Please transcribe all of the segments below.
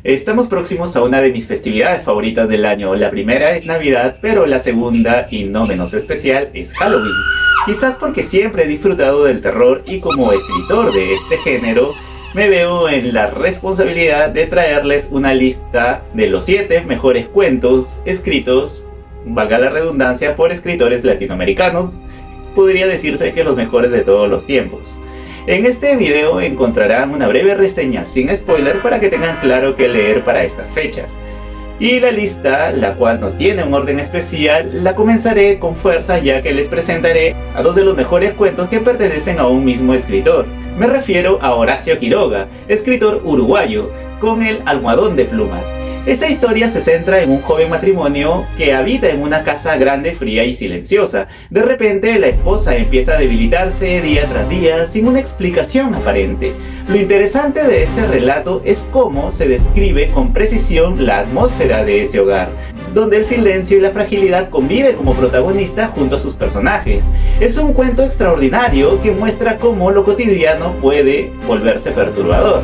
Estamos próximos a una de mis festividades favoritas del año. La primera es Navidad, pero la segunda, y no menos especial, es Halloween. Quizás porque siempre he disfrutado del terror y como escritor de este género, me veo en la responsabilidad de traerles una lista de los 7 mejores cuentos escritos, valga la redundancia, por escritores latinoamericanos. Podría decirse que los mejores de todos los tiempos. En este video encontrarán una breve reseña sin spoiler para que tengan claro qué leer para estas fechas. Y la lista, la cual no tiene un orden especial, la comenzaré con fuerza ya que les presentaré a 2 de los mejores cuentos que pertenecen a un mismo escritor. Me refiero a Horacio Quiroga, escritor uruguayo, con El almohadón de plumas. Esta historia se centra en un joven matrimonio que habita en una casa grande, fría y silenciosa. De repente la esposa empieza a debilitarse día tras día sin una explicación aparente. Lo interesante de este relato es cómo se describe con precisión la atmósfera de ese hogar, donde el silencio y la fragilidad conviven como protagonista junto a sus personajes. Es un cuento extraordinario que muestra cómo lo cotidiano puede volverse perturbador.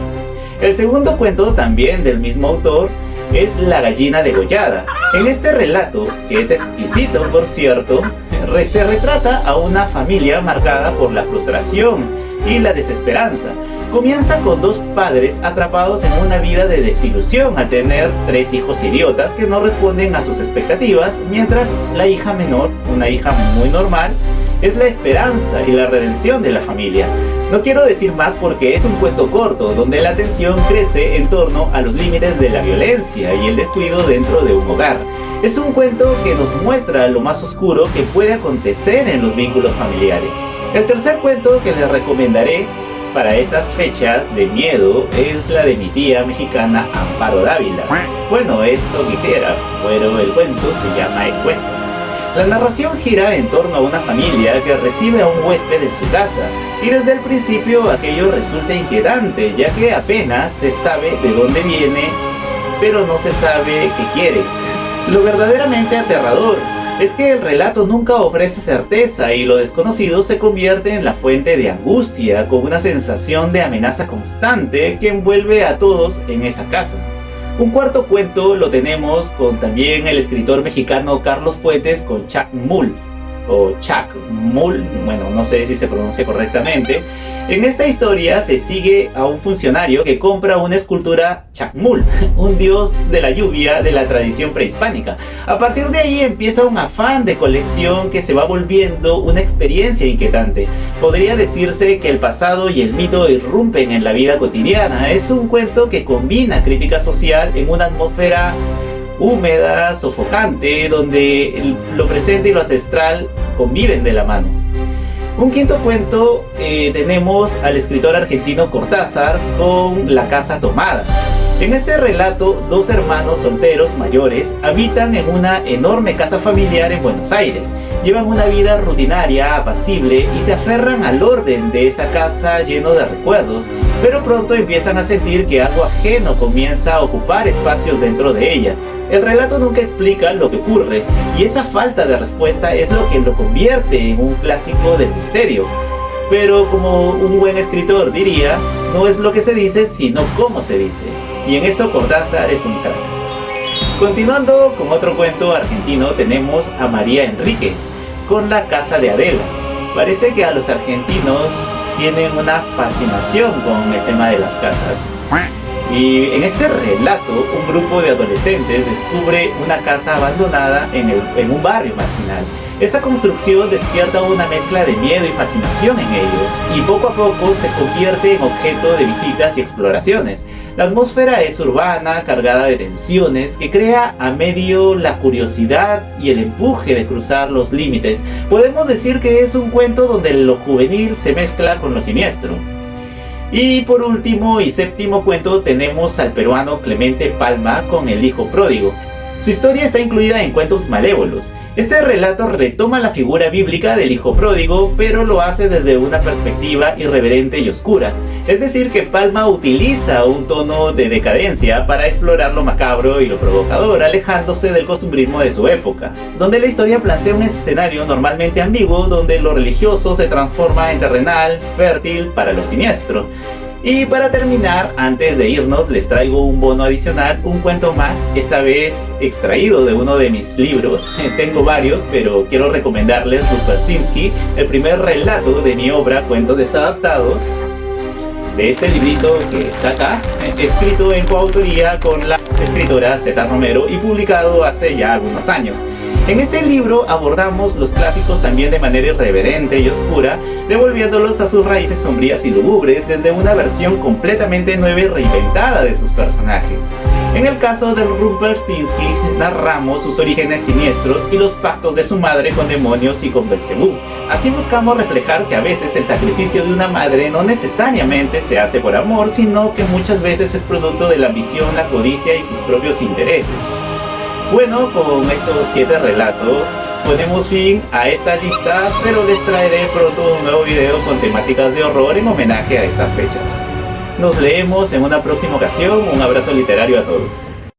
El segundo cuento, también del mismo autor, es La gallina degollada. En este relato, que es exquisito por cierto, se retrata a una familia marcada por la frustración y la desesperanza. Comienza con 2 padres atrapados en una vida de desilusión al tener 3 hijos idiotas que no responden a sus expectativas, mientras la hija menor, una hija muy normal, es la esperanza y la redención de la familia. No quiero decir más porque es un cuento corto, donde la tensión crece en torno a los límites de la violencia y el descuido dentro de un hogar. Es un cuento que nos muestra lo más oscuro que puede acontecer en los vínculos familiares. El tercer cuento que les recomendaré para estas fechas de miedo es la de mi tía mexicana Amparo Dávila. Bueno, eso quisiera, pero el cuento se llama El huésped. La narración gira en torno a una familia que recibe a un huésped en su casa, y desde el principio aquello resulta inquietante, ya que apenas se sabe de dónde viene, pero no se sabe qué quiere. Lo verdaderamente aterrador es que el relato nunca ofrece certeza y lo desconocido se convierte en la fuente de angustia, con una sensación de amenaza constante que envuelve a todos en esa casa. Un cuarto cuento lo tenemos con también el escritor mexicano Carlos Fuentes, con Chacmul, o Chacmul, bueno, no sé si se pronuncia correctamente. En esta historia se sigue a un funcionario que compra una escultura Chacmul, un dios de la lluvia de la tradición prehispánica. A partir de ahí empieza un afán de colección que se va volviendo una experiencia inquietante. Podría decirse que el pasado y el mito irrumpen en la vida cotidiana. Es un cuento que combina crítica social en una atmósfera húmeda, sofocante, donde lo presente y lo ancestral conviven de la mano. Un quinto cuento, tenemos al escritor argentino Cortázar con La casa tomada. En este relato, 2 hermanos solteros mayores habitan en una enorme casa familiar en Buenos Aires. Llevan una vida rutinaria, apacible y se aferran al orden de esa casa lleno de recuerdos, pero pronto empiezan a sentir que algo ajeno comienza a ocupar espacios dentro de ella. El relato nunca explica lo que ocurre, y esa falta de respuesta es lo que lo convierte en un clásico del misterio. Pero como un buen escritor diría, no es lo que se dice, sino cómo se dice. Y en eso Cortázar es un crack. Continuando con otro cuento argentino, tenemos a María Enríquez con La casa de Adela. Parece que a los argentinos tienen una fascinación con el tema de las casas. Y en este relato, un grupo de adolescentes descubre una casa abandonada en un barrio marginal. Esta construcción despierta una mezcla de miedo y fascinación en ellos, y poco a poco se convierte en objeto de visitas y exploraciones. La atmósfera es urbana, cargada de tensiones, que crea a medio la curiosidad y el empuje de cruzar los límites. Podemos decir que es un cuento donde lo juvenil se mezcla con lo siniestro. Y por último y séptimo cuento tenemos al peruano Clemente Palma con El hijo pródigo. Su historia está incluida en Cuentos Malévolos. Este relato retoma la figura bíblica del hijo pródigo, pero lo hace desde una perspectiva irreverente y oscura. Es decir, que Palma utiliza un tono de decadencia para explorar lo macabro y lo provocador, alejándose del costumbrismo de su época, donde la historia plantea un escenario normalmente ambiguo, donde lo religioso se transforma en terrenal, fértil para lo siniestro. Y para terminar, antes de irnos, les traigo un bono adicional, un cuento más, esta vez extraído de uno de mis libros. Tengo varios, pero quiero recomendarles Rumpelstiltskin, el primer relato de mi obra Cuentos Desadaptados, de este librito que está acá, escrito en coautoría con la escritora Zeta Romero y publicado hace ya algunos años. En este libro abordamos los clásicos también de manera irreverente y oscura, devolviéndolos a sus raíces sombrías y lúgubres desde una versión completamente nueva y reinventada de sus personajes. En el caso de Rumpelstiltskin narramos sus orígenes siniestros y los pactos de su madre con demonios y con Belcebú. Así buscamos reflejar que a veces el sacrificio de una madre no necesariamente se hace por amor, sino que muchas veces es producto de la ambición, la codicia y sus propios intereses. Bueno, con estos 7 relatos ponemos fin a esta lista, pero les traeré pronto un nuevo video con temáticas de horror en homenaje a estas fechas. Nos leemos en una próxima ocasión. Un abrazo literario a todos.